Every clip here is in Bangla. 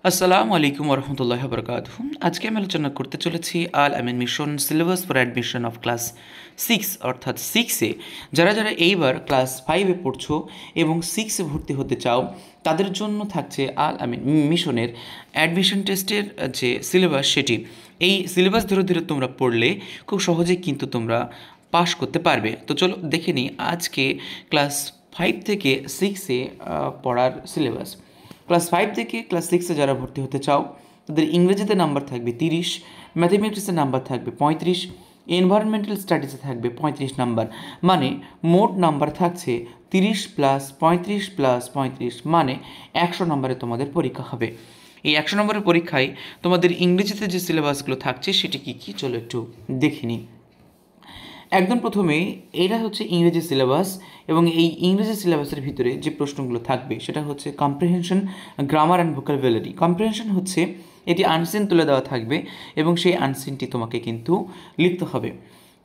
আসসালামু আলাইকুম ওরহমতুল্লাহ বরকাতুহ। আজকে আমি আলোচনা করতে চলেছি Al Amin mission syllabus for admission of class 6 অর্থাৎ 6-এ যারা যারা এইবার ক্লাস 5-এ পড়ছো এবং 6-এ ভর্তি হতে চাও তাদের জন্য থাকছে আল আমিন মিশনের অ্যাডমিশন টেস্টের যে সিলেবাস সেটি। এই সিলেবাস ধরে ধরে তোমরা পড়লে খুব সহজেই কিন্তু তোমরা পাশ করতে পারবে। তো চলো দেখে নিই আজকে ক্লাস 5 থেকে 6-এ পড়ার সিলেবাস। ক্লাস 5 থেকে ক্লাস 6-এ যারা ভর্তি হতে চাও তাদের ইংরেজিতে নাম্বার থাকবে 30, ম্যাথমেটিক্সে নাম্বার থাকবে 35, এনভায়রনমেন্টাল স্টাডিজে থাকবে 35 নাম্বার। মানে মোট নাম্বার থাকছে 30 প্লাস 35 প্লাস 35, মানে 100 নম্বরে তোমাদের পরীক্ষা হবে। এই 100 নম্বরের পরীক্ষায় তোমাদের ইংরেজিতে যে সিলেবাসগুলো থাকছে সেটি কী কী চলো একটু দেখে নিই। একদম প্রথমেই এটা হচ্ছে ইংরেজি সিলেবাস এবং এই ইংরেজি সিলেবাসের ভিতরে যে প্রশ্নগুলো থাকবে সেটা হচ্ছে comprehension, grammar and vocabulary. Comprehension হচ্ছে এটি আনসিন তুলে দেওয়া থাকবে এবং সেই আনসিনটি তোমাকে কিন্তু লিখতে হবে।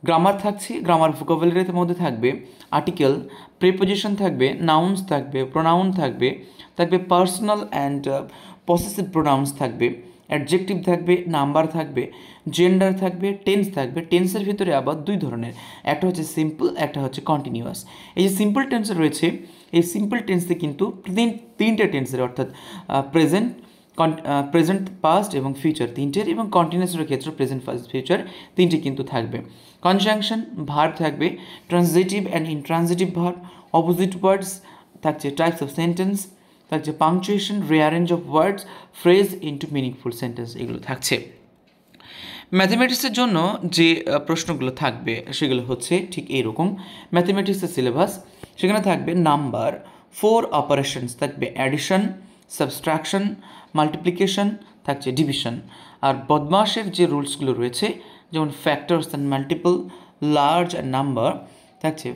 গ্রামার থাকছে, গ্রামার ভোকাবুলারির মধ্যে থাকবে আর্টিকেল, প্রিপোজিশন থাকবে, নাউন্স থাকবে, প্রোনাউন থাকবে, থাকবে পার্সোনাল অ্যান্ড পসেসিভ প্রোনাউন্স থাকবে, অ্যাডজেক্টিভ থাকবে, নাম্বার থাকবে, জেন্ডার থাকবে, টেন্স থাকবে। টেন্সের ভিতরে আবার দুই ধরনের, একটা হচ্ছে সিম্পল, একটা হচ্ছে কন্টিনিউয়াস। এই যে সিম্পল টেন্সে রয়েছে, এই সিম্পল টেন্সে কিন্তু তিনটে টেন্সের অর্থাৎ প্রেজেন্ট, পাস্ট এবং ফিউচার তিনটের, এবং কন্টিনিউয়াসের ক্ষেত্রে প্রেজেন্ট, পাস্ট, ফিউচার তিনটে কিন্তু থাকবে। কনজাংশন, ভার্ব থাকবে, transitive and intransitive verb, opposite words থাকছে, টাইপস অফ সেন্টেন্স থাকছে, punctuation, rearrange of words, phrase into meaningful sentence, এগুলো থাকছে। ম্যাথমেটিক্সের জন্য যে প্রশ্নগুলো থাকবে সেগুলো হচ্ছে ঠিক এইরকম। ম্যাথমেটিক্সের সিলেবাস, সেখানে থাকবে নাম্বার, 4 অপারেশনস থাকবে, অ্যাডিশন, সাবস্ট্রাকশন, মাল্টিপ্লিকেশন, থাকছে ডিভিশন। আর বদমাশের যে রুলসগুলো রয়েছে যেমন factors and multiple, large and number, থাকছে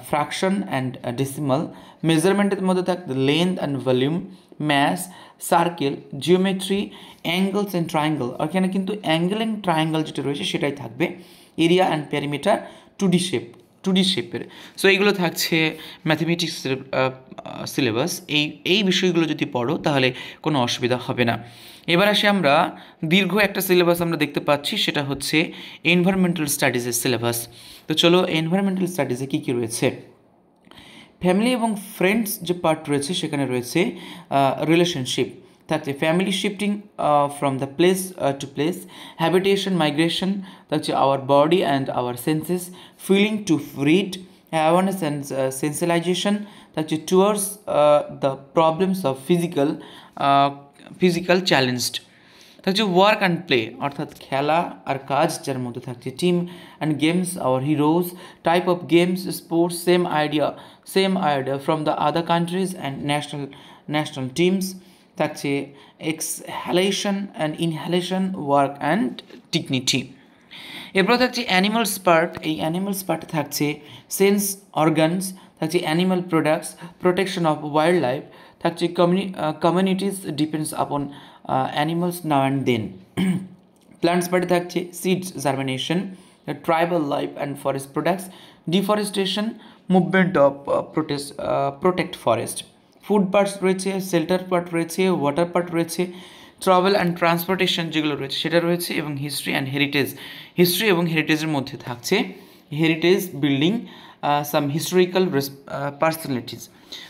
ফ্র্যাকশন অ্যান্ড ডেসিমাল। মেজারমেন্টের মধ্যে থাকবে length and volume, mass, circle, geometry, angles and triangle. এখানে কিন্তু অ্যাঙ্গেল অ্যান্ড ট্রায়াঙ্গেল যেটা রয়েছে সেটাই থাকবে। এরিয়া অ্যান্ড প্যারিমিটার, 2D শেপের। সো এইগুলো থাকছে ম্যাথমেটিক্সের সিলেবাস। এই বিষয়গুলো যদি পড়ো তাহলে কোনো অসুবিধা হবে না। এবার আসে আমরা দীর্ঘ একটা সিলেবাস আমরা দেখতে পাচ্ছি, সেটা হচ্ছে এনভায়রনমেন্টাল স্টাডিজের সিলেবাস। তো চলো এনভায়রনমেন্টাল স্টাডিজে কী কী রয়েছে। ফ্যামিলি এবং ফ্রেন্ডস যে পার্ট রয়েছে সেখানে রয়েছে রিলেশনশিপ, থাকছে family shifting from the place to place, habitation, migration, থাকছে our body and our senses, feeling to read, awareness and sensitization, থাকছে towards the problems of physical challenged, থাকছে ওয়ার্ক অ্যান্ড প্লে অর্থাৎ খেলা আর কাজ, যার মধ্যে থাকছে team and games, our heroes, type of games, sports, same idea from the other countries and national teams, থাকছে exhalation and inhalation, work and dignity. এরপর থাকছে অ্যানিমালস পার্ট। এই অ্যানিমালস পার্টে থাকছে সেন্স অর্গানস, থাকছে animal products, protection of wild life, থাকছে communities depends upon animals now and then. Plants পার্টে থাকছে seeds, germination, tribal life and forest products, deforestation, movement of protect forest. Food parts রয়েছে, শেল্টার পার্ট রয়েছে, ওয়াটার পার্ট রয়েছে, ট্রাভেল অ্যান্ড ট্রান্সপোর্টেশন যেগুলো রয়েছে সেটা রয়েছে, এবং হিস্ট্রি অ্যান্ড হেরিটেজ। হিস্ট্রি এবং হেরিটেজের মধ্যে থাকছে হেরিটেজ বিল্ডিং, সাম হিস্টোরিক্যাল পার্সোনালিটিস।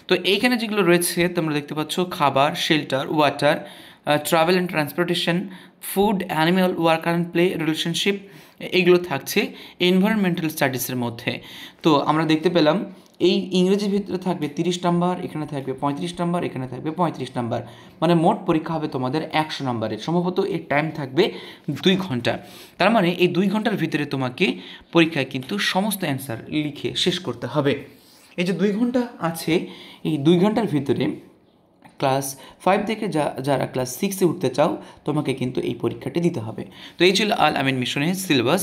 তো এইখানে যেগুলো রয়েছে তোমরা দেখতে পাচ্ছ খাবার, shelter, water, travel and transportation, food, animal, work and play, relationship, এইগুলো থাকছে এনভায়রনমেন্টাল স্টাডিজের মধ্যে। তো আমরা দেখতে পেলাম এই ইংরেজির ভিতরে থাকবে 30 নাম্বার, এখানে থাকবে 35 নাম্বার, এখানে থাকবে 35 নাম্বার, মানে মোট পরীক্ষা হবে তোমাদের 100 নাম্বারের। সম্ভবত এর টাইম থাকবে 2 ঘন্টা। তার মানে এই 2 ঘন্টার ভিতরে তোমাকে পরীক্ষায় কিন্তু সমস্ত অ্যান্সার লিখে শেষ করতে হবে। এই যে 2 ঘন্টা আছে, এই 2 ঘন্টার ভিতরে ক্লাস 5 থেকে যারা ক্লাস 6-এ উঠতে চাও তোমাকে কিন্তু এই পরীক্ষাটি দিতে হবে। তো এই ছিল আল আমিন মিশনের সিলেবাস।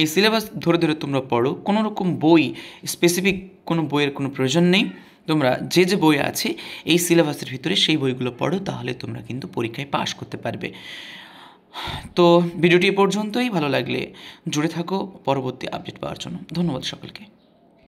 এই সিলেবাস ধরে ধরে তোমরা পড়ো, কোনো রকম বই স্পেসিফিক কোনো বইয়ের কোনো প্রয়োজন নেই। তোমরা যে বই আছে এই সিলেবাসের ভিতরে সেই বইগুলো পড়ো, তাহলে তোমরা কিন্তু পরীক্ষায় পাশ করতে পারবে। তো ভিডিওটি এ পর্যন্তই। ভালো লাগলে জুড়ে থাকো পরবর্তী আপডেট পাওয়ার জন্য। ধন্যবাদ সকলকে।